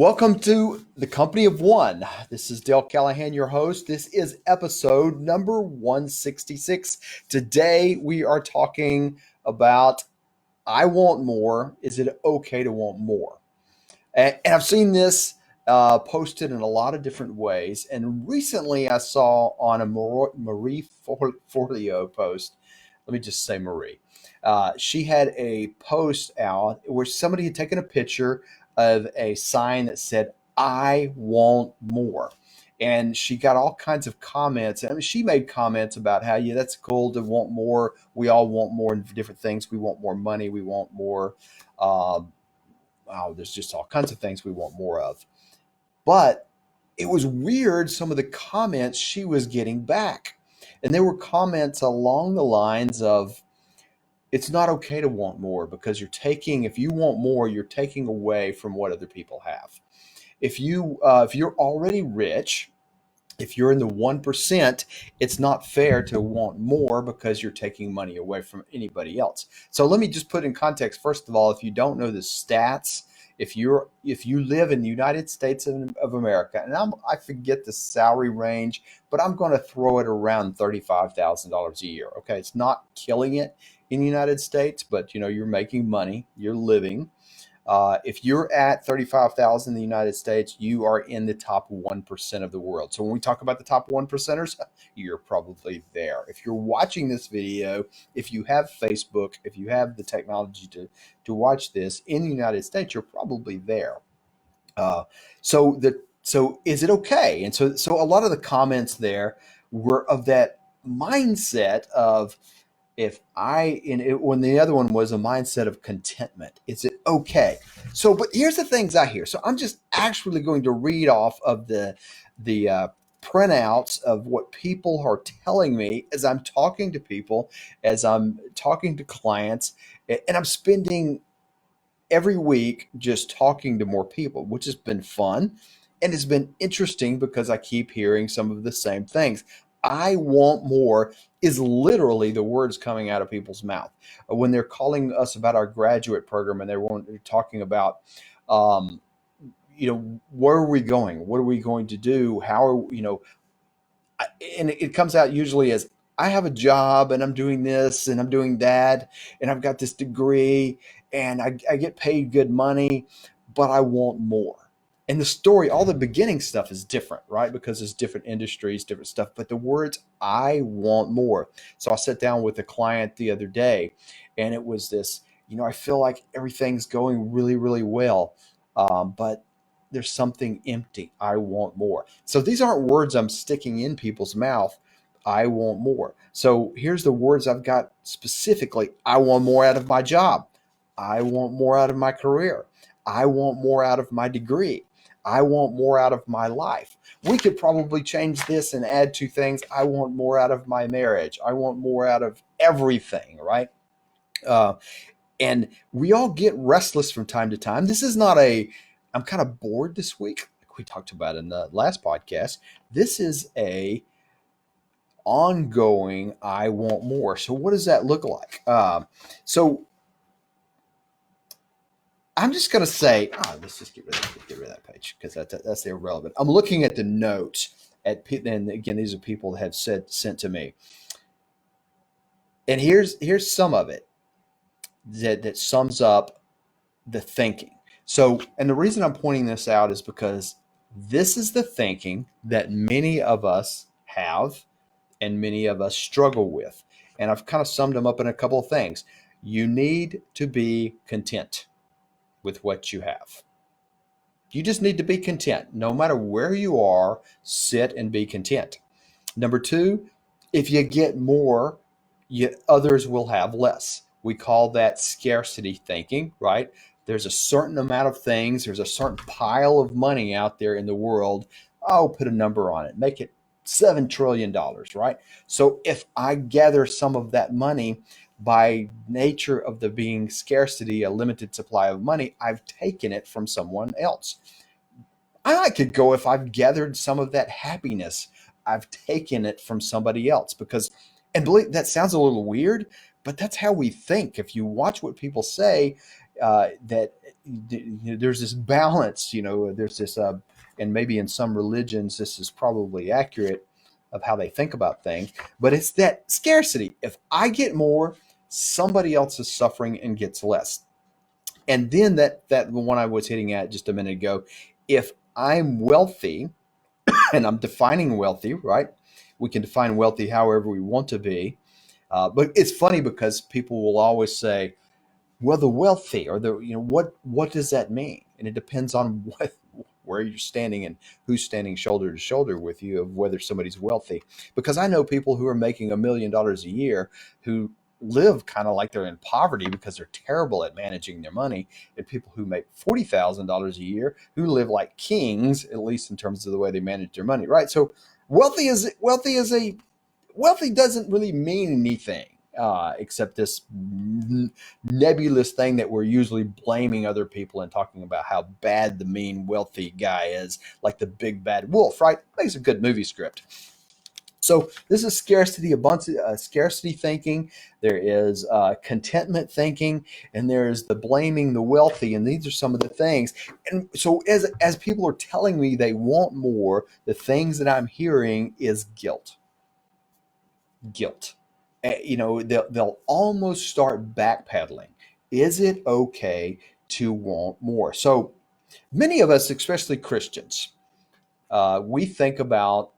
Welcome to the Company of One. This is Dale Callahan, your host. This is episode number 166. Today we are talking about I want more. Is it okay to want more? And I've seen this posted in a lot of different ways. And recently I saw on a Marie Forleo post, let me just say Marie. She had a post out where somebody had taken a picture of a sign that said, I want more. And she got all kinds of comments. I mean, she made comments about how, yeah, that's cool to want more. We all want more in different things. We want more money. We want more. There's just all kinds of things we want more of. But it was weird, some of the comments she was getting back. And there were comments along the lines of, it's not okay to want more because if you want more, you're taking away from what other people have. If you're already rich, if you're in the 1%, it's not fair to want more because you're taking money away from anybody else. So let me just put in context. First of all, if you don't know the stats, if you live in the United States of America, and I forget the salary range, but I'm going to throw it around $35,000 a year. Okay, it's not killing it in the United States, but you're making money, you're living. If you're at 35,000 in the United States, you are in the top 1% of the world. So when we talk about the top 1%ers, you're probably there. If you're watching this video, if you have Facebook, if you have the technology to watch this in the United States, you're probably there. Uh, so is it okay? And so a lot of the comments there were of that mindset of, when the other one was a mindset of contentment. Is it okay? So, but here's the things I hear. So I'm just actually going to read off of the printouts of what people are telling me as I'm talking to people, as I'm talking to clients, and I'm spending every week just talking to more people, which has been fun. And it's been interesting because I keep hearing some of the same things. I want more is literally the words coming out of people's mouth when they're calling us about our graduate program, and they're talking about, um, where are we going? What are we going to do? How are, and it comes out usually as, I have a job and I'm doing this and I'm doing that and I've got this degree and I get paid good money, but I want more. And the story, all the beginning stuff is different, right? Because it's different industries, different stuff. But the words, I want more. So I sat down with a client the other day, and it was this, I feel like everything's going really, really well. But there's something empty. I want more. So these aren't words I'm sticking in people's mouth. I want more. So here's the words I've got specifically. I want more out of my job. I want more out of my career. I want more out of my degree. I want more out of my life. We could probably change this and add two things. I want more out of my marriage. I want more out of everything, right? Uh, and we all get restless from time to time. This is not I'm kind of bored this week, like we talked about in the last podcast. This is a ongoing, I want more. So what does that look like? So I'm just going to say, let's just get rid of that page because that's irrelevant. I'm looking at the notes and again, these are people that have sent to me. And here's some of it that sums up the thinking. So, and the reason I'm pointing this out is because this is the thinking that many of us have and many of us struggle with. And I've kind of summed them up in a couple of things. You need to be content with what you have. You just need to be content. No matter where you are, sit and be content. Number two, if you get more, others will have less. We call that scarcity thinking, right? There's a certain amount of things, there's a certain pile of money out there in the world. I'll put a number on it, make it $7 trillion, right? So if I gather some of that money, by nature of the being scarcity, a limited supply of money, I've taken it from someone else. I could go, if I've gathered some of that happiness, I've taken it from somebody else. Because, and believe that sounds a little weird, but that's how we think. If you watch what people say, that there's this balance. There's this, and maybe in some religions this is probably accurate of how they think about things, but it's that scarcity. If I get more, somebody else is suffering and gets less. And then that one I was hitting at just a minute ago, if I'm wealthy, and I'm defining wealthy, right? We can define wealthy however we want to be. But it's funny because people will always say, well, the wealthy, or what does that mean? And it depends on where you're standing and who's standing shoulder to shoulder with you, of whether somebody's wealthy. Because I know people who are making $1 million a year who live kind of like they're in poverty because they're terrible at managing their money, and people who make $40,000 a year who live like kings, at least in terms of the way they manage their money, right? So wealthy doesn't really mean anything, except this nebulous thing that we're usually blaming other people and talking about how bad the mean wealthy guy is, like the big bad wolf, right? Makes a good movie script. So this is scarcity, a bunch of scarcity thinking. There is contentment thinking, and there's the blaming the wealthy. And these are some of the things. And so as people are telling me they want more, the things that I'm hearing is guilt. They'll almost start backpedaling. Is it okay to want more? So many of us, especially Christians, we think about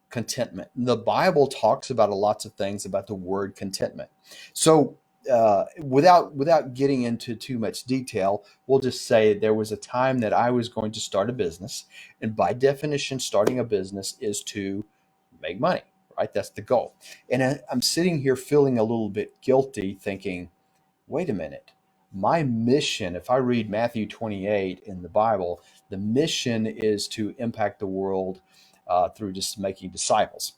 contentment. The Bible talks about lots of things about the word contentment. So without getting into too much detail, we'll just say there was a time that I was going to start a business, and by definition, starting a business is to make money, right? That's the goal. And I'm sitting here feeling a little bit guilty, thinking, wait a minute. My mission, if I read Matthew 28 in the Bible, the mission is to impact the world through just making disciples.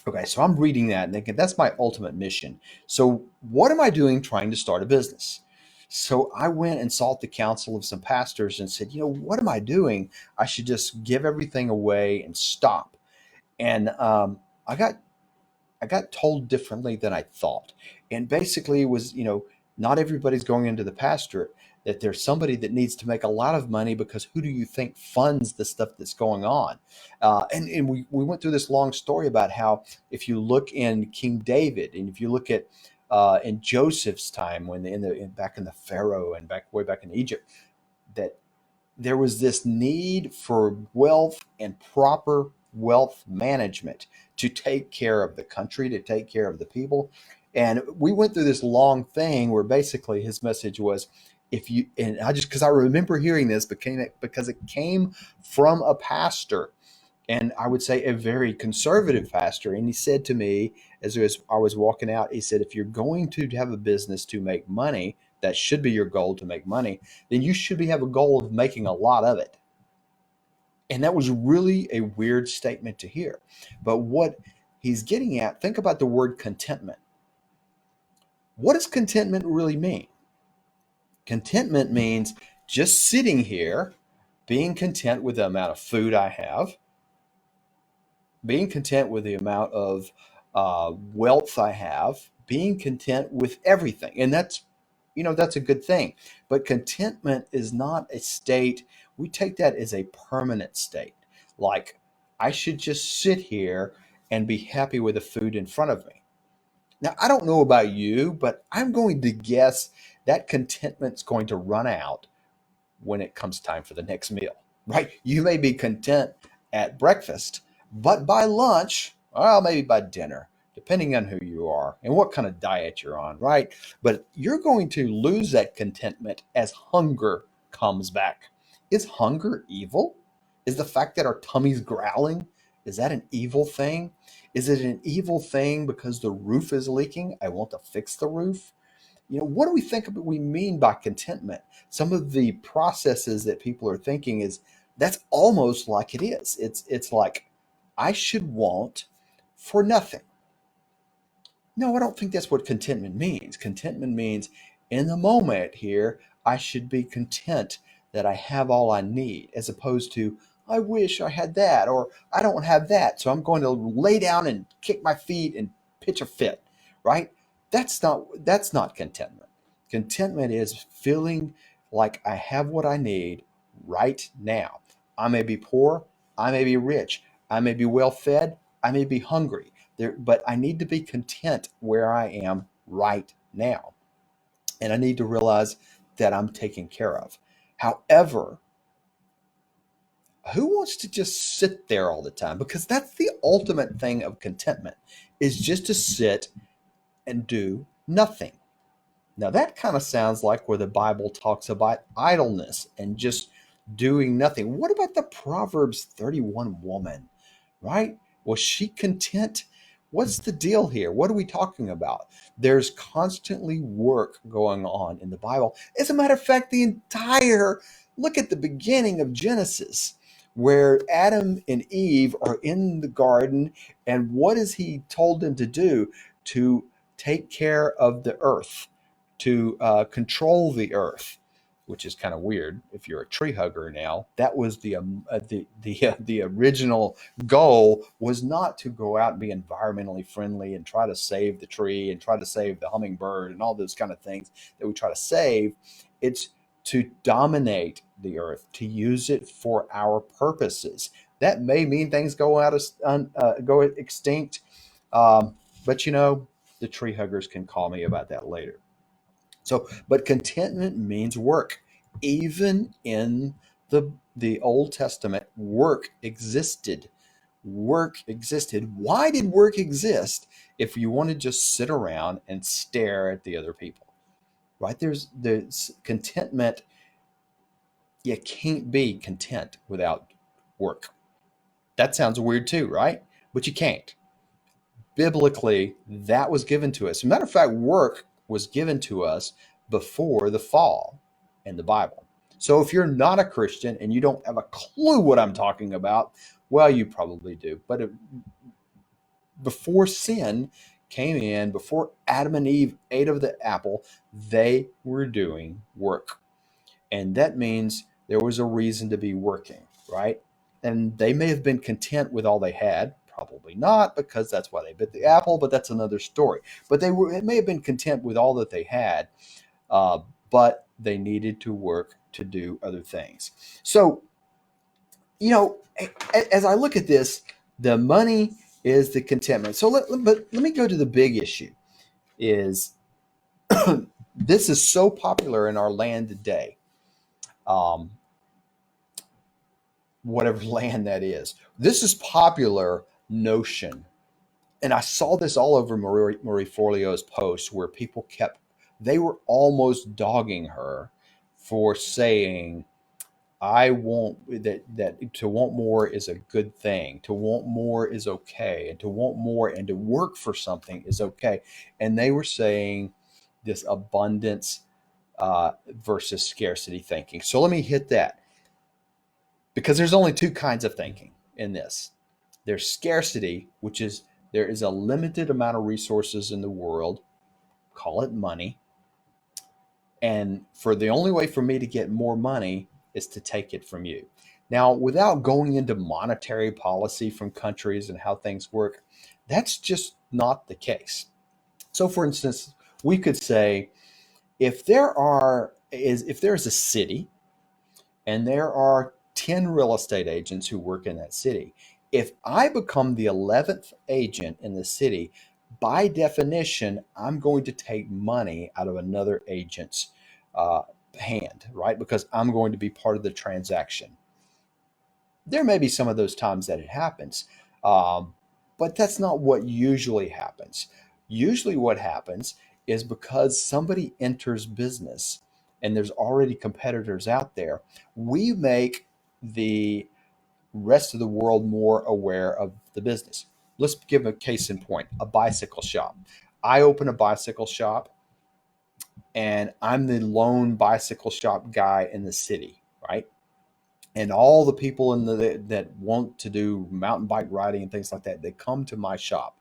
Okay, so I'm reading that and thinking that's my ultimate mission. So, what am I doing trying to start a business? So, I went and sought the counsel of some pastors and said, what am I doing? I should just give everything away and stop. And I got told differently than I thought. And basically, it was, not everybody's going into the pastorate, that there's somebody that needs to make a lot of money, because who do you think funds the stuff that's going on? And we went through this long story about how, if you look in King David, and if you look at in Joseph's time, when back in the Pharaoh and way back in Egypt, that there was this need for wealth and proper wealth management to take care of the country, to take care of the people. And we went through this long thing where basically his message was, if you, and I just, because I remember hearing this, because it came from a pastor, and I would say a very conservative pastor. And he said to me, as I was walking out, he said, if you're going to have a business to make money, that should be your goal, to make money, then you should have a goal of making a lot of it. And that was really a weird statement to hear. But what he's getting at, think about the word contentment. What does contentment really mean? Contentment means just sitting here, being content with the amount of food I have, being content with the amount of wealth I have, being content with everything. And that's a good thing. But contentment is not a state. We take that as a permanent state. Like, I should just sit here and be happy with the food in front of me. Now, I don't know about you, but I'm going to guess that contentment's going to run out when it comes time for the next meal, right? You may be content at breakfast, but by lunch, well, maybe by dinner, depending on who you are and what kind of diet you're on, right? But you're going to lose that contentment as hunger comes back. Is hunger evil? Is the fact that our tummy's growling, is that an evil thing? Is it an evil thing because the roof is leaking? I want to fix the roof. What do we think of we mean by contentment? Some of the processes that people are thinking is, that's almost like it is. It's like, I should want for nothing. No, I don't think that's what contentment means. Contentment means, in the moment here, I should be content that I have all I need, as opposed to, I wish I had that, or I don't have that, so I'm going to lay down and kick my feet and pitch a fit, right? That's not contentment. Contentment is feeling like I have what I need right now. I may be poor, I may be rich, I may be well fed, I may be hungry. But I need to be content where I am right now. And I need to realize that I'm taken care of. However, who wants to just sit there all the time? Because that's the ultimate thing of contentment, is just to sit and do nothing. Now, that kind of sounds like where the Bible talks about idleness and just doing nothing. What about the Proverbs 31 woman, right? Was she content? What's the deal here? What are we talking about? There's constantly work going on in the Bible. As a matter of fact, look at the beginning of Genesis, where Adam and Eve are in the garden, and what is he told them to do? To take care of the earth, to control the earth, which is kind of weird if you're a tree hugger now. That was the original goal, was not to go out and be environmentally friendly and try to save the tree and try to save the hummingbird and all those kind of things that we try to save. It's to dominate the earth, to use it for our purposes. That may mean things go extinct, but the tree huggers can call me about that later. So, but contentment means work. Even in the Old Testament, work existed. Work existed. Why did work exist if you want to just sit around and stare at the other people? Right? There's contentment. You can't be content without work. That sounds weird too, right? But you can't. Biblically, that was given to us. As a matter of fact, work was given to us before the fall in the Bible. So if you're not a Christian and you don't have a clue what I'm talking about, well, you probably do. But before sin came in, before Adam and Eve ate of the apple, they were doing work. And that means there was a reason to be working, right? And they may have been content with all they had. Probably not, because that's why they bit the apple, but that's another story. But it may have been content with all that they had, uh, but they needed to work to do other things. So, as I look at this, the money is the contentment. So, but let me go to the big issue. Is this is so popular in our land today? Um, whatever land that is. This is popular notion. And I saw this all over Marie Forleo's posts, where they were almost dogging her for saying, I want that to want more is a good thing. To want more is okay. And to want more and to work for something is okay. And they were saying this abundance versus scarcity thinking. So let me hit that, because there's only two kinds of thinking in this. There's scarcity, which is there is a limited amount of resources in the world, call it money. And for the only way for me to get more money is to take it from you. Now, without going into monetary policy from countries and how things work, that's just not the case. So, for instance, we could say if there's a city and there are 10 real estate agents who work in that city, if I become the 11th agent in the city, by definition, I'm going to take money out of another agent's uh, hand, right? Because I'm going to be part of the transaction. There may be some of those times that it happens, um, but that's not what usually happens. Usually, what happens is because somebody enters business and there's already competitors out there, we make the rest of the world more aware of the business. Let's give a case in point, a bicycle shop. I open a bicycle shop and I'm the lone bicycle shop guy in the city, right? And all the people that want to do mountain bike riding and things like that, they come to my shop.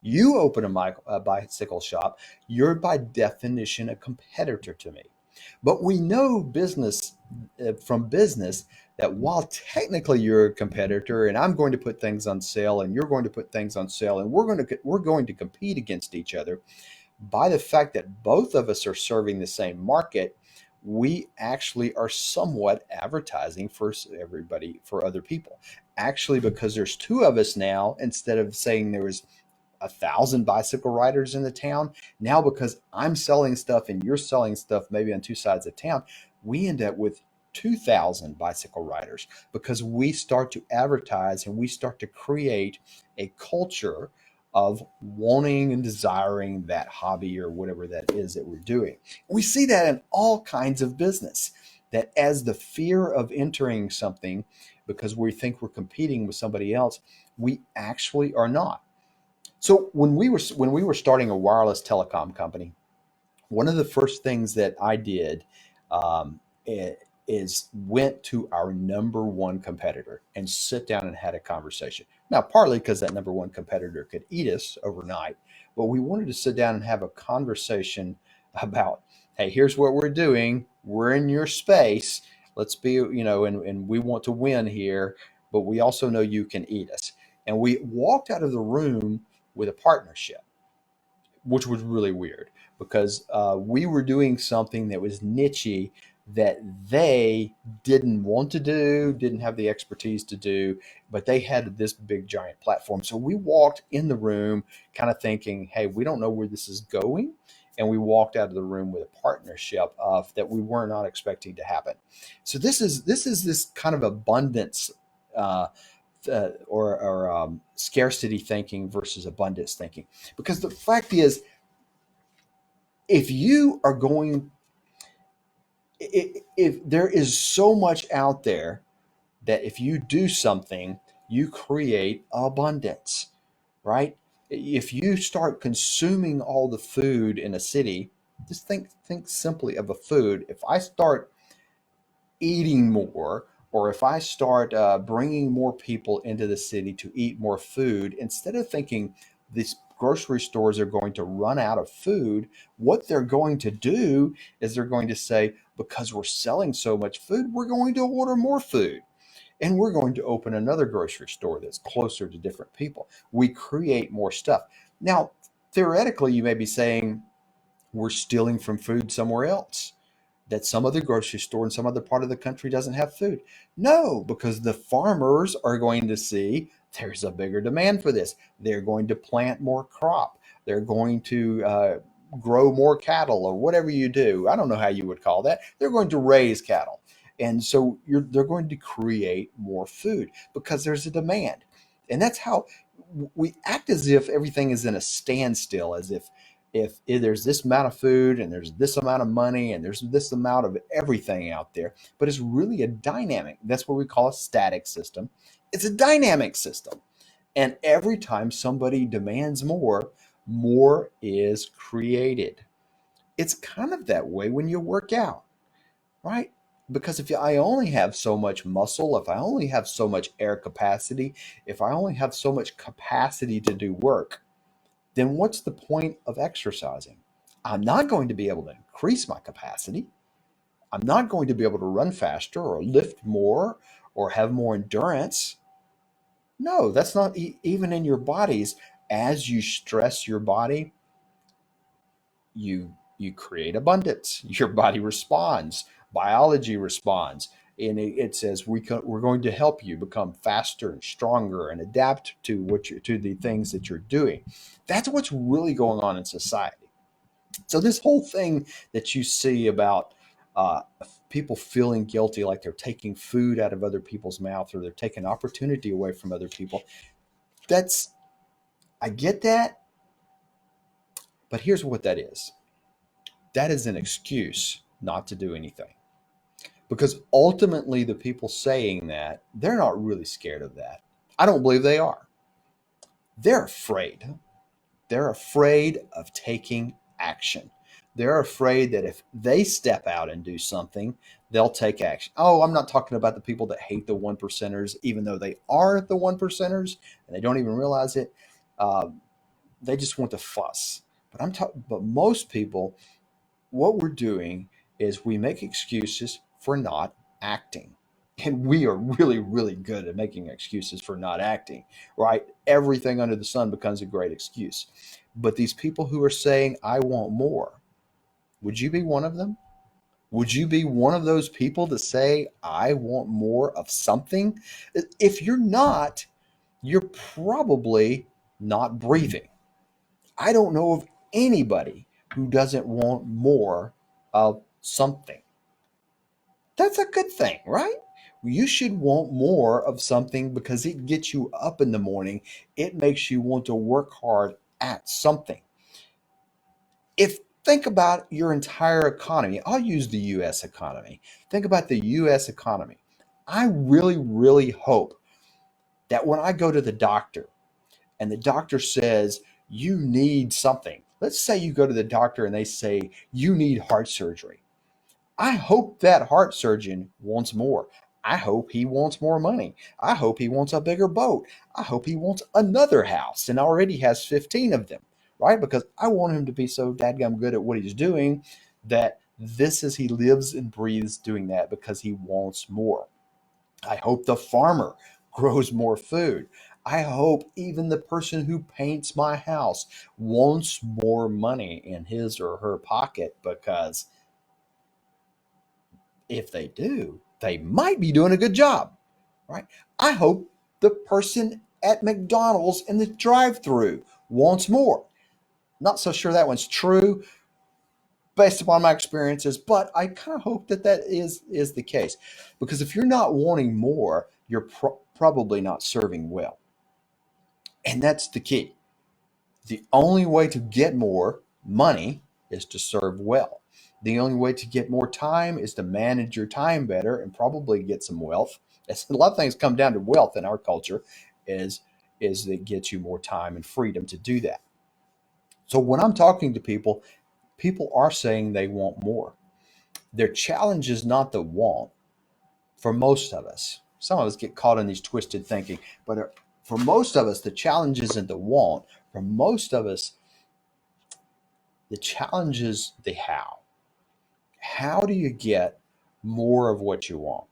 You open a bicycle shop, you're by definition a competitor to me. But we know from business that while technically you're a competitor and I'm going to put things on sale and you're going to put things on sale and we're going to compete against each other, by the fact that both of us are serving the same market, we actually are somewhat advertising for everybody, for other people. Actually, because there's two of us now, instead of saying there was 1,000 bicycle riders in the town, now because I'm selling stuff and you're selling stuff maybe on two sides of town, we end up with 2,000 bicycle riders because we start to advertise and we start to create a culture of wanting and desiring that hobby or whatever that is that we're doing. We see that in all kinds of business, that as the fear of entering something because we think we're competing with somebody else, we actually are not. So when we were starting a wireless telecom company, one of the first things that I did um, is went to our number one competitor and sit down and had a conversation. Now, partly because that number one competitor could eat us overnight, but we wanted to sit down and have a conversation about, hey, here's what we're doing. We're in your space. Let's be, and we want to win here, but we also know you can eat us. And we walked out of the room with a partnership, which was really weird because we were doing something that was nichey that they didn't want to do, didn't have the expertise to do, but they had this big giant platform. So we walked in the room kind of thinking, hey, we don't know where this is going. And we walked out of the room with a partnership of that we were not expecting to happen. So this is this kind of abundance or scarcity thinking versus abundance thinking. Because the fact is, if you are going, if there is so much out there that if you do something, you create abundance, right? If you start consuming all the food in a city, just think simply of a food. If I start eating more, or if I start bringing more people into the city to eat more food, instead of thinking these grocery stores are going to run out of food, what they're going to do is they're going to say, because we're selling so much food, we're going to order more food. And we're going to open another grocery store that's closer to different people. We create more stuff. Now, theoretically, you may be saying we're stealing from food somewhere else, that some other grocery store in some other part of the country doesn't have food. No, because the farmers are going to see there's a bigger demand for this. They're going to plant more crop. They're going to grow more cattle or whatever you do. I don't know how you would call that. They're going to raise cattle. And so they're going to create more food because there's a demand. And that's how we act, as if everything is in a standstill, as if there's this amount of food and there's this amount of money and there's this amount of everything out there, but it's really a dynamic. That's what we call a static system. It's a dynamic system. And every time somebody demands more, more is created. It's kind of that way when you work out, right? Because if I only have so much muscle, if I only have so much air capacity, if I only have so much capacity to do work, then what's the point of exercising? I'm not going to be able to increase my capacity. I'm not going to be able to run faster or lift more or have more endurance. No, that's not even in your bodies. As you stress your body, you create abundance. Your body responds. Biology responds. And it says we're going to help you become faster and stronger and adapt to to the things that you're doing. That's what's really going on in society. So this whole thing that you see about uh, people feeling guilty, like they're taking food out of other people's mouths or they're taking opportunity away from other people, that's, I get that, but here's what that is. That is an excuse not to do anything. Because ultimately, the people saying that, they're not really scared of that. I don't believe they are. They're afraid. They're afraid of taking action. They're afraid that if they step out and do something, they'll take action. Oh, I'm not talking about the people that hate the one percenters, even though they are the one percenters and they don't even realize it. Um, they just want to fuss. But I'm talking. But most people, what we're doing is we make excuses for not acting. And we are really, really good at making excuses for not acting, right? Everything under the sun becomes a great excuse. But these people who are saying, I want more, would you be one of them? Would you be one of those people to say, I want more of something? If you're not, you're probably not breathing. I don't know of anybody who doesn't want more of something. That's a good thing, right? You should want more of something because it gets you up in the morning. It makes you want to work hard at something. If think about your entire economy, I'll use the US economy. Think about the US economy. I really, really hope that when I go to the doctor and the doctor says, you need something, let's say you go to the doctor and they say, you need heart surgery. I hope that heart surgeon wants more. I hope he wants more money. I hope he wants a bigger boat. I hope he wants another house and already has 15 of them, right? Because I want him to be so dadgum good at what he's doing that this is he lives and breathes doing that because he wants more. I hope the farmer grows more food. I hope even the person who paints my house wants more money in his or her pocket because if they do, they might be doing a good job, right? I hope the person at McDonald's in the drive-through wants more. Not so sure that one's true based upon my experiences, but I kind of hope that that is the case because if you're not wanting more, you're probably not serving well, and that's the key. The only way to get more money is to serve well. The only way to get more time is to manage your time better and probably get some wealth. As a lot of things come down to wealth in our culture, is is that gets you more time and freedom to do that. So when I'm talking to people, people are saying they want more. Their challenge is not the want for most of us. Some of us get caught in these twisted thinking, but for most of us, the challenge isn't the want. For most of us, the challenge is the how. How do you get more of what you want?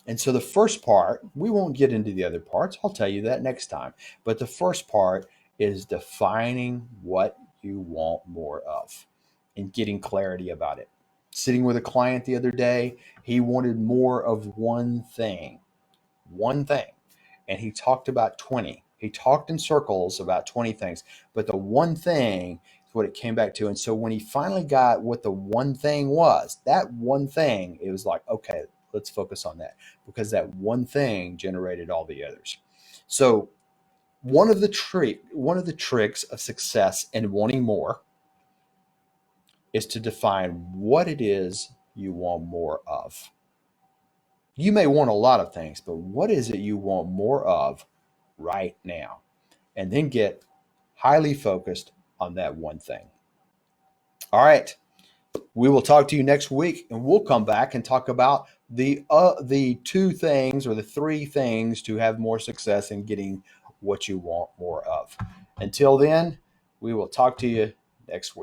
And so the first part, we won't get into the other parts. I'll tell you that next time. But the first part is defining what you want more of and getting clarity about it. Sitting with a client the other day, he wanted more of one thing. And he talked about 20. He talked in circles about 20 things, but the one thing is what it came back to. And so when he finally got what the one thing was, that one thing, it was like, okay, let's focus on that because that one thing generated all the others. So one of the tricks of success and wanting more is to define what it is you want more of. You may want a lot of things, but what is it you want more of right now? And then get highly focused on that one thing. All right. We will talk to you next week and we'll come back and talk about the two things or the three things to have more success in getting what you want more of. Until then, we will talk to you next week.